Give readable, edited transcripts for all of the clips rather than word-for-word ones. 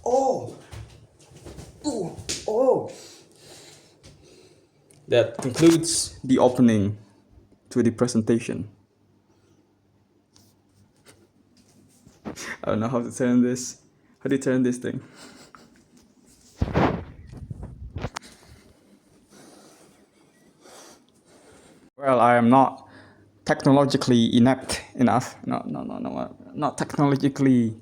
Oh. Oh. That concludes the opening to the presentation. I don't know how to turn this. How do you turn this thing? Well, I am not technologically inept enough. Not technologically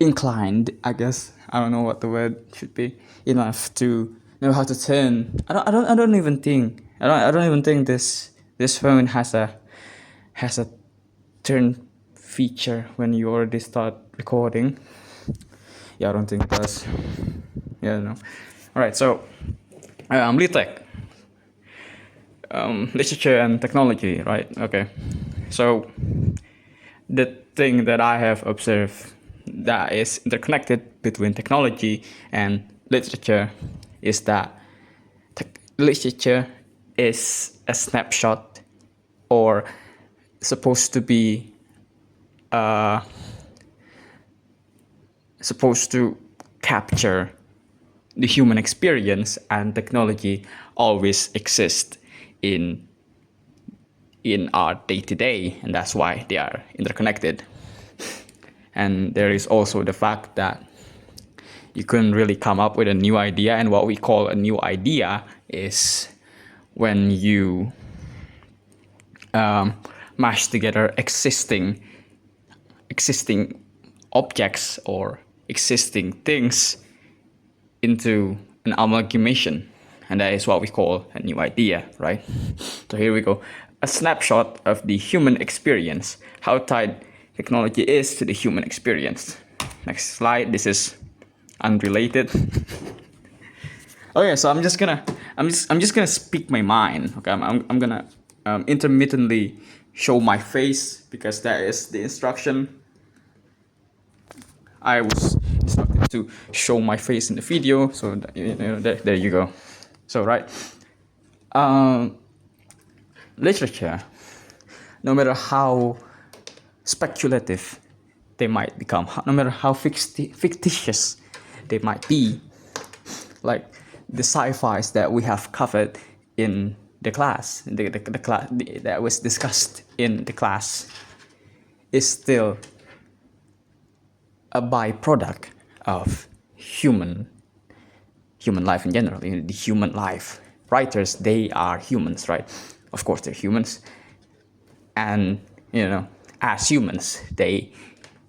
inclined, I guess. I don't know what the word should be. Enough to know how to turn. I don't even think. I don't even think this phone has a turn feature when you already start recording. Yeah, I don't think it does. Yeah, I don't know. All right, so LITEC, literature and technology, right? Okay, so the thing that I have observed that is interconnected between technology and literature is that literature is a snapshot or supposed to be supposed to capture the human experience, and technology always exists in our day-to-day, and that's why they are interconnected. And there is also the fact that you couldn't really come up with a new idea, and what we call a new idea is when you mash together existing objects or existing things into an amalgamation, and that is what we call a new idea, right? So here we go. A snapshot of the human experience, how tied technology is to the human experience. Next slide. This is unrelated. Okay, so I'm just gonna speak my mind. Okay, I'm gonna intermittently show my face because that is the instruction. I was instructed to show my face in the video, so there you go. So right, literature, no matter how speculative they might become, no matter how fictitious they might be, like the sci-fis that we have covered in the class, the class that was discussed in the class, is still a byproduct of human life in general. The human life. Writers, they are humans, right? Of course, they're humans, and as humans, they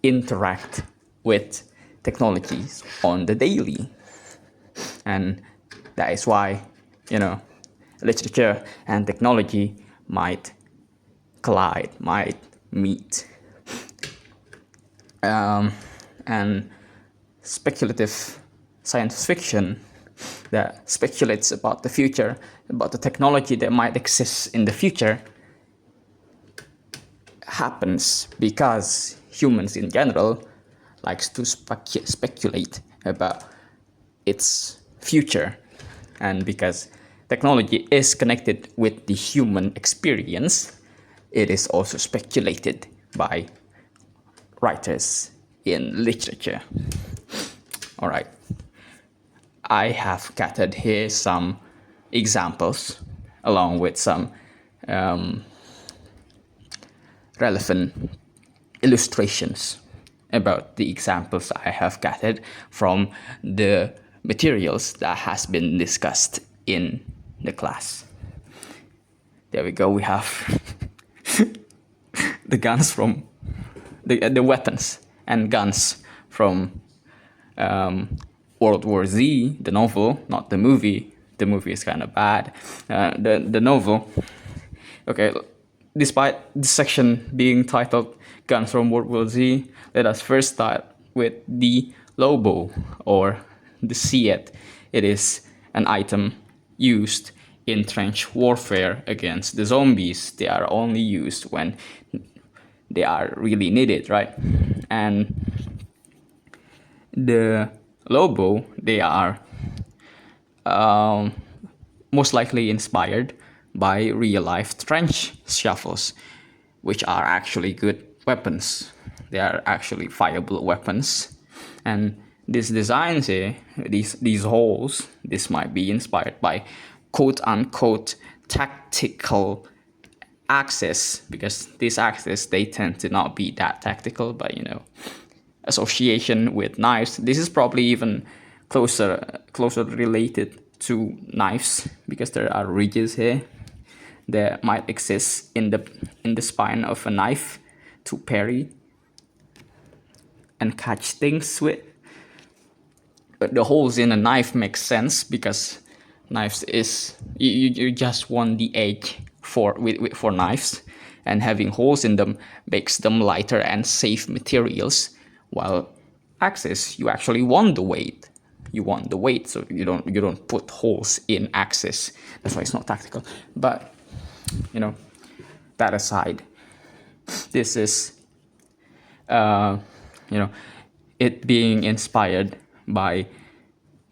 interact with technologies on the daily, and that is why literature and technology might collide, might meet. And speculative science fiction that speculates about the future, about the technology that might exist in the future, happens because humans in general likes to speculate about its future, and because technology is connected with the human experience, it is also speculated by writers in literature. All right, I have gathered here some examples along with some relevant illustrations about the examples I have gathered from the materials that has been discussed in the class. There we go. We have the guns from the weapons and guns from World War Z, the novel, not the movie. The movie is kind of bad. The novel. Okay, despite this section being titled Guns from World War Z, let us first start with the Lobo or the Siet. It is an item used in trench warfare against the zombies. They are only used when they are really needed, right? And the Lobo, they are most likely inspired by real-life trench shovels, which are actually good weapons. They are actually fireable weapons. And these designs here, these holes, this might be inspired by quote-unquote tactical axes, because these axes, they tend to not be that tactical, but association with knives. This is probably even closer related to knives, because there are ridges here that might exist in the spine of a knife to parry and catch things with. But the holes in a knife make sense, because knives is you just want the edge for knives, and having holes in them makes them lighter and safe materials, while axes, you actually want the weight. You want the weight, so you don't put holes in axes. That's why it's not tactical. But that aside, this is it being inspired by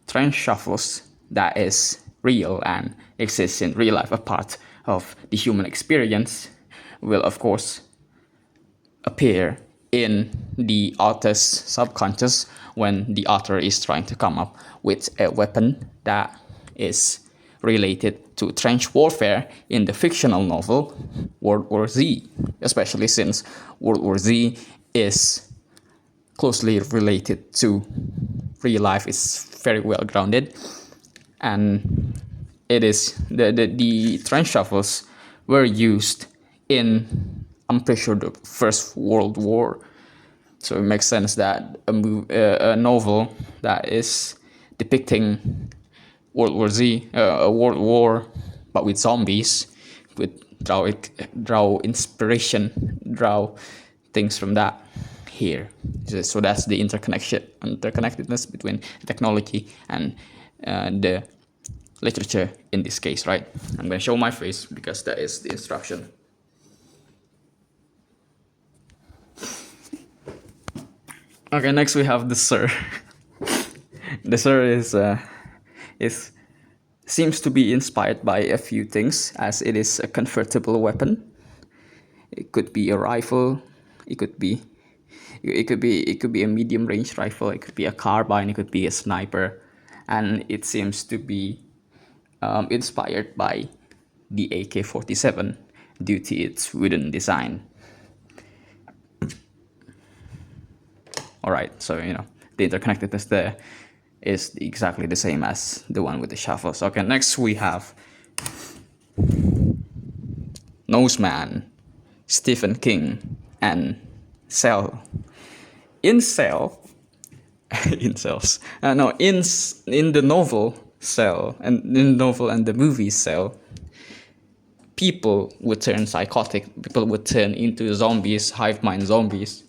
trench shovels that is real and exists in real life, a part of the human experience, will of course appear in the author's subconscious when the author is trying to come up with a weapon that is related to trench warfare in the fictional novel World War Z, especially since World War Z is closely related to real life, is very well grounded, and it is the trench shovels were used in, I'm pretty sure, the First World War. So it makes sense that a novel that is depicting World War Z, a world war, but with zombies, would draw inspiration, draw things from that here. So that's the interconnectedness between technology and the literature in this case, right? I'm going to show my face because that is the instruction. Okay, next we have the Sir. The Sir is seems to be inspired by a few things, as it is a convertible weapon. It could be a rifle. It could be a medium range rifle. It could be a carbine. It could be a sniper, and it seems to be inspired by the AK-47 due to its wooden design. All right, so the interconnectedness there is exactly the same as the one with the shovels. Okay, next we have Noseman, Stephen King, and Cell. In Cell, in cells. No, in the novel Cell, and in the novel and the movie Cell, people would turn psychotic. People would turn into zombies, hive mind zombies,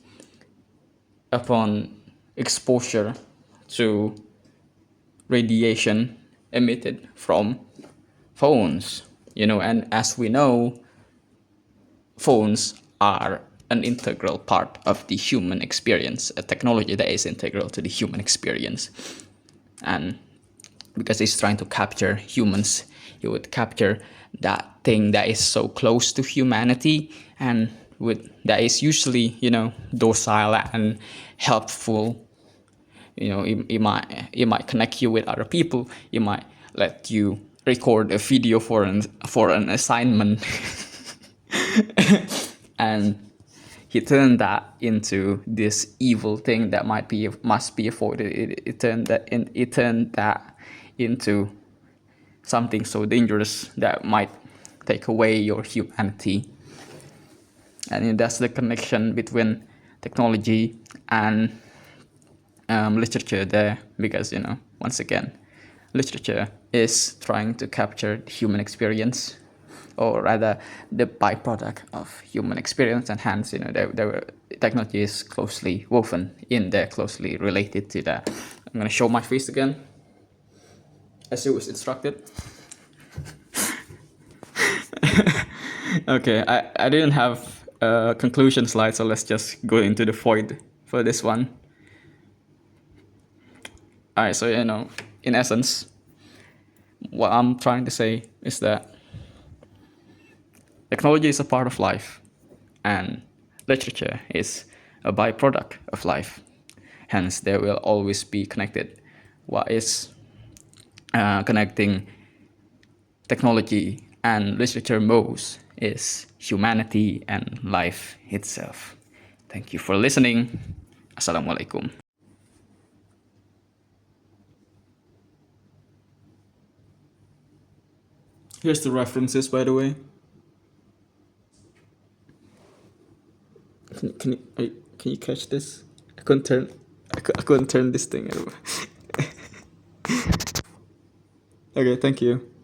upon exposure to radiation emitted from phones. And as we know, phones are an integral part of the human experience, a technology that is integral to the human experience. And because it's trying to capture humans, it would capture that thing that is so close to humanity, and that is usually docile and helpful. It might connect you with other people. It might let you record a video for an assignment. And he turned that into this evil thing that must be avoided. It turned that into something so dangerous that might take away your humanity. And that's the connection between technology and literature there, because once again, literature is trying to capture the human experience, or rather the byproduct of human experience, and hence technology is closely woven in there, closely related to that. I'm going to show my face again as it was instructed. Okay, I didn't have a conclusion slide, so let's just go into the void for this one. Alright, so in essence, what I'm trying to say is that Technology is a part of life, and literature is a byproduct of life. Hence, they will always be connected. What is connecting technology and literature most is humanity and life itself. Thank you for listening. Assalamualaikum. Here's the references, by the way. Can you catch this? I couldn't turn this thing over. Okay, thank you.